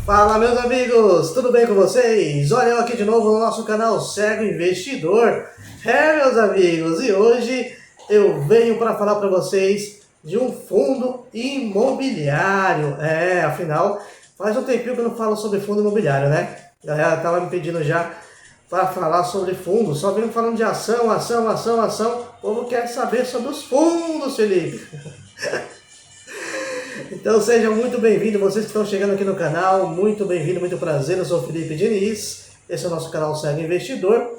Fala, meus amigos, tudo bem com vocês? Olha eu aqui de novo no nosso canal Cego Investidor. Meus amigos, e hoje eu venho para falar para vocês de um fundo imobiliário. Afinal, faz um tempinho que eu não falo sobre fundo imobiliário, né? A galera tava me pedindo já para falar sobre fundos, só venho falando de ação. O povo quer saber sobre os fundos, Felipe. Então sejam muito bem-vindos, vocês que estão chegando aqui no canal, muito bem-vindo, muito prazer, eu sou o Felipe Diniz, esse é o nosso canal Cego Investidor,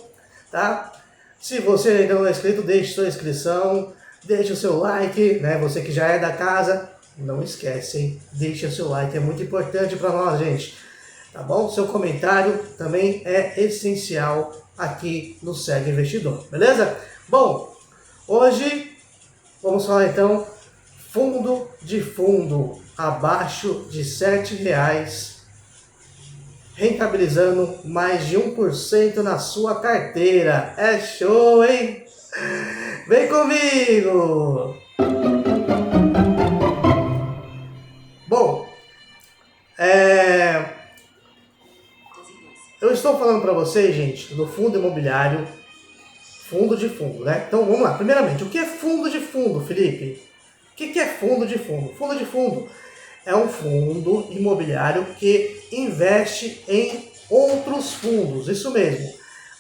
tá? Se você ainda não é inscrito, deixe sua inscrição, deixe o seu like, né? Você que já é da casa, não esquece, hein? Deixe o seu like, é muito importante para nós, gente, tá bom? Seu comentário também é essencial aqui no Cego Investidor, beleza? Bom, hoje vamos falar então fundo de fundo abaixo de R$7, rentabilizando mais de 1% na sua carteira. É show, hein? Vem comigo! Bom, eu estou falando para vocês, gente, do fundo imobiliário, fundo de fundo, né? Então vamos lá. Primeiramente, o que é fundo de fundo, Felipe? O que é fundo de fundo? Fundo de fundo é um fundo imobiliário que investe em outros fundos, isso mesmo.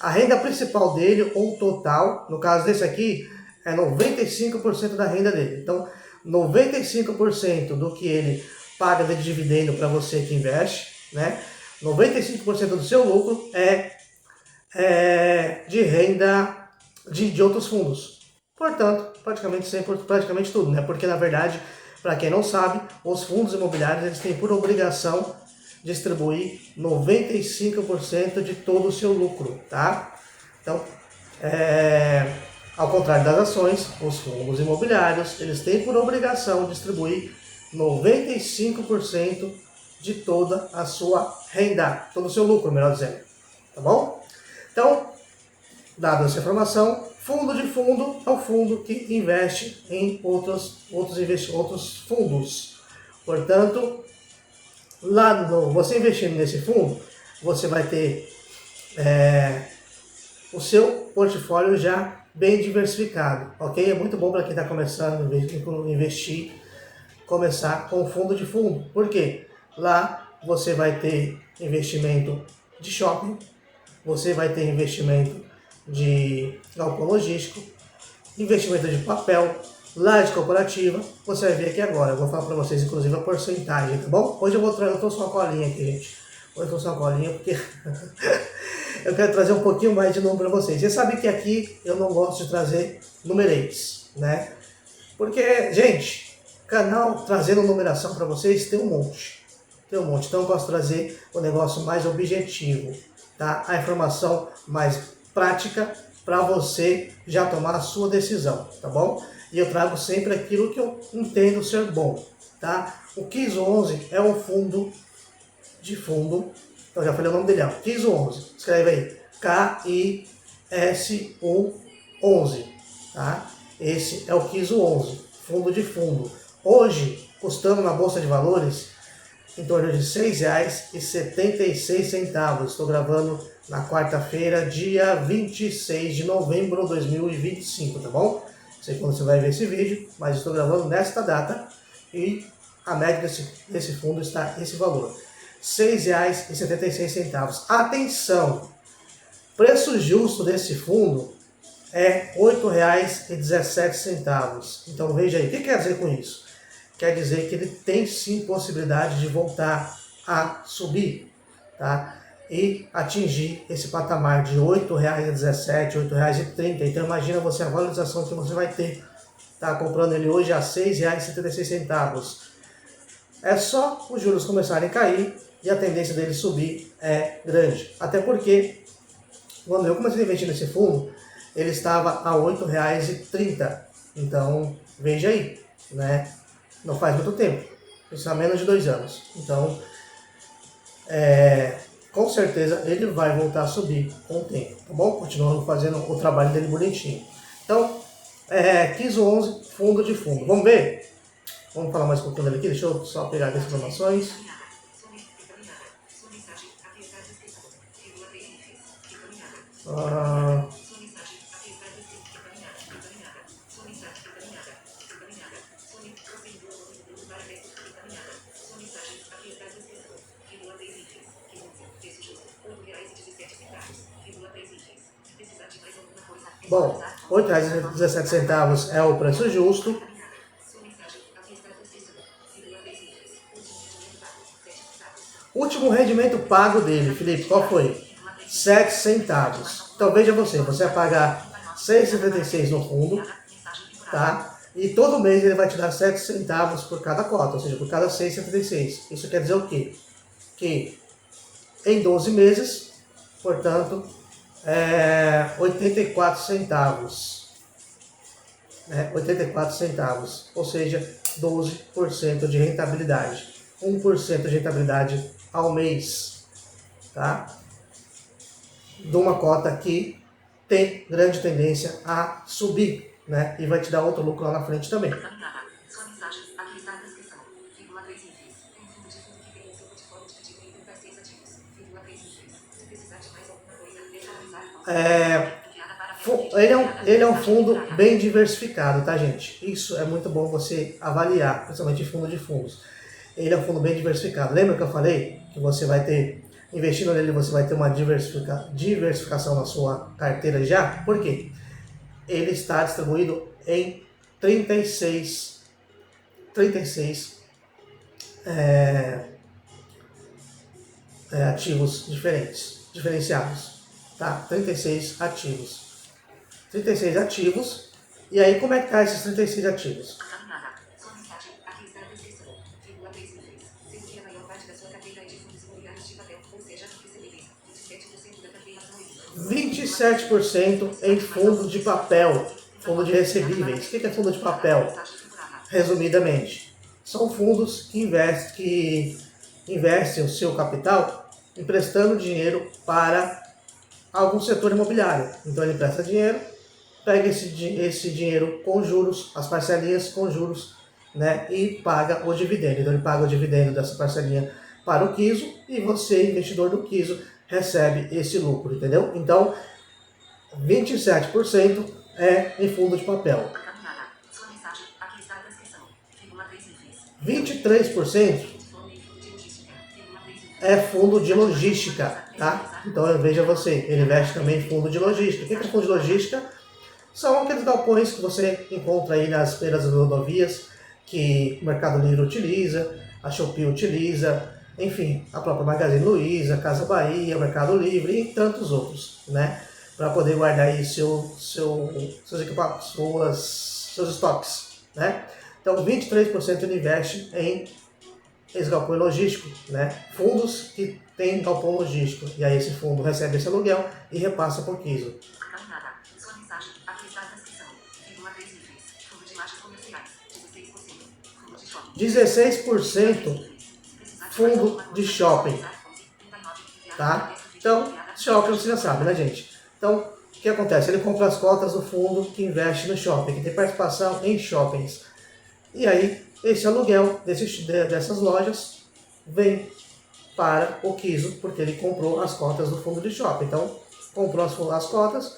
A renda principal dele, ou total, no caso desse aqui, é 95% da renda dele. Então, 95% do que ele paga de dividendo para você que investe, né? 95% do seu lucro é de renda de outros fundos. Portanto, praticamente tudo, né? Porque na verdade, para quem não sabe, os fundos imobiliários eles têm por obrigação distribuir 95% de todo o seu lucro, tá? Então, ao contrário das ações, os fundos imobiliários eles têm por obrigação distribuir 95% de toda a sua renda, todo o seu lucro, melhor dizendo, tá bom? Então, dada essa informação, fundo de fundo é o fundo que investe em outros fundos. Portanto, você investindo nesse fundo, você vai ter o seu portfólio já bem diversificado, ok? É muito bom para quem está começando a investir, começar com fundo de fundo. Por quê? Lá você vai ter investimento de shopping, você vai ter investimento de galpão logístico, investimento de papel, laje corporativa. Você vai ver aqui agora, eu vou falar para vocês inclusive a porcentagem, tá bom? Hoje eu trouxe uma colinha aqui, gente. Hoje eu trouxe uma colinha porque eu quero trazer um pouquinho mais de número para vocês. Você sabe que aqui eu não gosto de trazer numereis, né? Porque, gente, canal trazendo numeração para vocês tem um monte. Então eu posso trazer o negócio mais objetivo, tá? A informação mais prática para você já tomar a sua decisão, tá bom? E eu trago sempre aquilo que eu entendo ser bom, tá? O KIS 11 é um fundo de fundo, então já falei o nome dele, ó, KIS 11, escreve aí, KIS11, tá? Esse é o KIS 11, fundo de fundo. Hoje, custando na Bolsa de Valores, em torno de R$6,76. Estou gravando na quarta-feira, dia 26 de novembro de 2025, tá bom? Não sei quando você vai ver esse vídeo, mas estou gravando nesta data e a média desse fundo está esse valor, R$6,76. Atenção! Preço justo desse fundo é R$8,17. Então veja aí, o que quer dizer com isso? Quer dizer que ele tem sim possibilidade de voltar a subir, tá? E atingir esse patamar de R$8,17, R$8,30. Então imagina você a valorização que você vai ter, tá? Comprando ele hoje a R$6,76. É só os juros começarem a cair e a tendência dele subir é grande. Até porque, quando eu comecei a investir nesse fundo, ele estava a R$8,30. Então, veja aí, né? Não faz muito tempo, isso há menos de 2 anos. Então, com certeza ele vai voltar a subir com o tempo, tá bom? Continuando fazendo o trabalho dele bonitinho. Então, KIS 11, fundo de fundo. Vamos ver? Vamos falar mais um pouquinho dele aqui, deixa eu só pegar as informações. Ah, bom, R$ 8,17 é o preço justo. Último rendimento pago dele, Felipe, qual foi? 7 centavos. Então veja você vai pagar 6,76 no fundo, tá? E todo mês ele vai te dar 7 centavos por cada cota, ou seja, por cada 6,76. Isso quer dizer o quê? Que em 12 meses, portanto, 84 centavos. 84 centavos, ou seja, 12% de rentabilidade. 1% de rentabilidade ao mês, tá? De uma cota que tem grande tendência a subir, né? E vai te dar outro lucro lá na frente também. Ele é um fundo bem diversificado, tá, gente? Isso é muito bom você avaliar, principalmente fundo de fundos. Ele é um fundo bem diversificado. Lembra que eu falei que você vai ter, investindo nele, você vai ter uma diversificação na sua carteira já? Por quê? Ele está distribuído em 36 ativos diferenciados, tá? 36 ativos. 36 ativos. E aí, como é que tá esses 36 ativos? R$ 27% em fundo de papel, fundo de recebíveis. O que é fundo de papel? Resumidamente, são fundos que investem o seu capital emprestando dinheiro para algum setor imobiliário. Então ele empresta dinheiro, pega esse dinheiro com juros, as parcelinhas com juros, né, e paga o dividendo. Então ele paga o dividendo dessa parcelinha para o Quiso e você, investidor do Quiso, recebe esse lucro, entendeu? Então, 27% é em fundo de papel. 23% é fundo de logística, tá? Então veja você, ele investe também em fundo de logística. O que é fundo de logística? São aqueles galpões que você encontra aí nas beiras das rodovias, que o Mercado Livre utiliza, a Shopee utiliza, enfim, a própria Magazine Luiza, Casa Bahia, Mercado Livre e tantos outros, né? Para poder guardar aí seus equipamentos, seus estoques, né? Então 23% ele investe em esse galpão logístico, né? Fundos que têm galpão logístico. E aí esse fundo recebe esse aluguel e repassa por Quiso. 16% fundo de shopping, tá? Então, shopping você já sabe, né, gente? Então, o que acontece? Ele compra as cotas do fundo que investe no shopping, que tem participação em shoppings. E aí, esse aluguel dessas lojas vem para o Quiso, porque ele comprou as cotas do fundo de shopping. Então, comprou as cotas,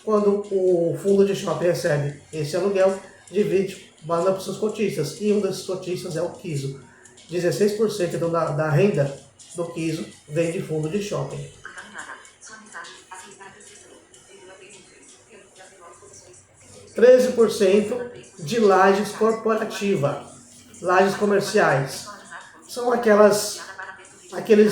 quando o fundo de shopping recebe esse aluguel, divide, manda para os seus cotistas, e um desses cotistas é o Quiso. 16% da renda do Quiso vem de fundo de shopping. 13% de lajes corporativa, lajes comerciais. São aqueles,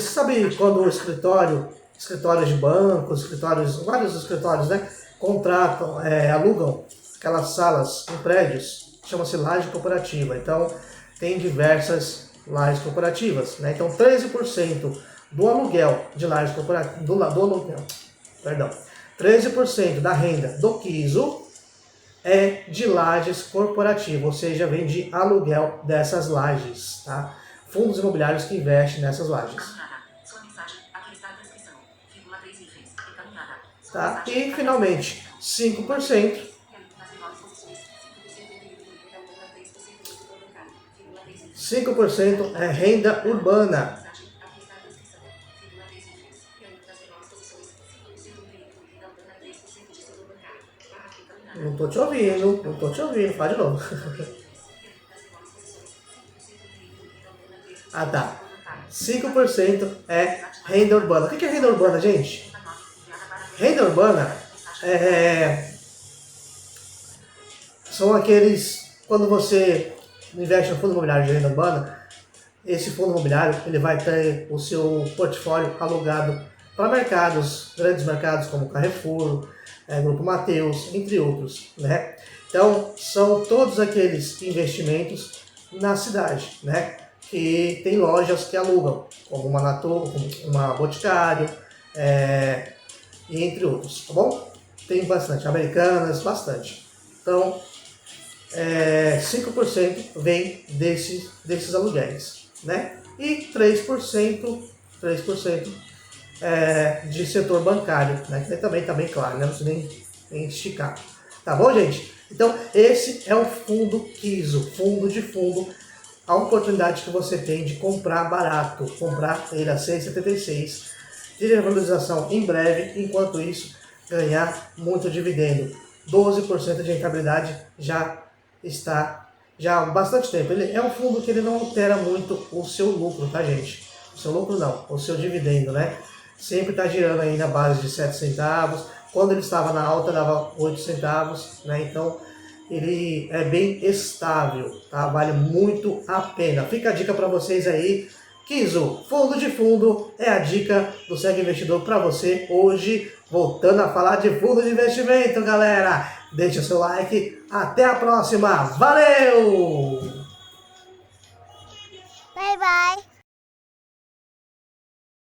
sabe quando o escritórios de bancos, vários escritórios, né, contratam, alugam aquelas salas em prédios, chama-se laje corporativa. Então, tem diversas lajes corporativas, né? Então, 13% do aluguel de laje corporativa, do aluguel, perdão, 13% da renda do Quiso é de lajes corporativas, ou seja, vem de aluguel dessas lajes, tá? Fundos imobiliários que investem nessas lajes. Tá? E, finalmente, 5%. 5% é renda urbana. Não tô te ouvindo, não tô te ouvindo, fala de novo. Ah, tá. 5% é renda urbana. O que é renda urbana, gente? Renda urbana são aqueles... Quando você investe no fundo imobiliário de renda urbana, esse fundo imobiliário ele vai ter o seu portfólio alugado para mercados, grandes mercados como Carrefour, Grupo Mateus, entre outros, né? Então, são todos aqueles investimentos na cidade, né? Que tem lojas que alugam, como uma Natura, como uma Boticário, e entre outros, tá bom? Tem bastante, Americanas, bastante. Então, 5% vem desses aluguéis, né? E 3% de setor bancário, né? Que também está bem claro, né? Não precisa nem esticar. Tá bom, gente? Então, esse é o fundo KISO, fundo de fundo, a oportunidade que você tem de comprar barato, comprar ele a 6,76, ter a valorização em breve, enquanto isso, ganhar muito dividendo. 12% de rentabilidade já está já há bastante tempo. Ele é um fundo que ele não altera muito o seu lucro, tá, gente? O seu lucro não, o seu dividendo, né? Sempre está girando aí na base de 7 centavos. Quando ele estava na alta, dava 8 centavos, né? Então, ele é bem estável, tá? Vale muito a pena. Fica a dica para vocês aí. KISO, fundo de fundo, é a dica do Segue Investidor para você hoje, voltando a falar de fundo de investimento, galera. Deixa o seu like, até a próxima, valeu! Bye bye.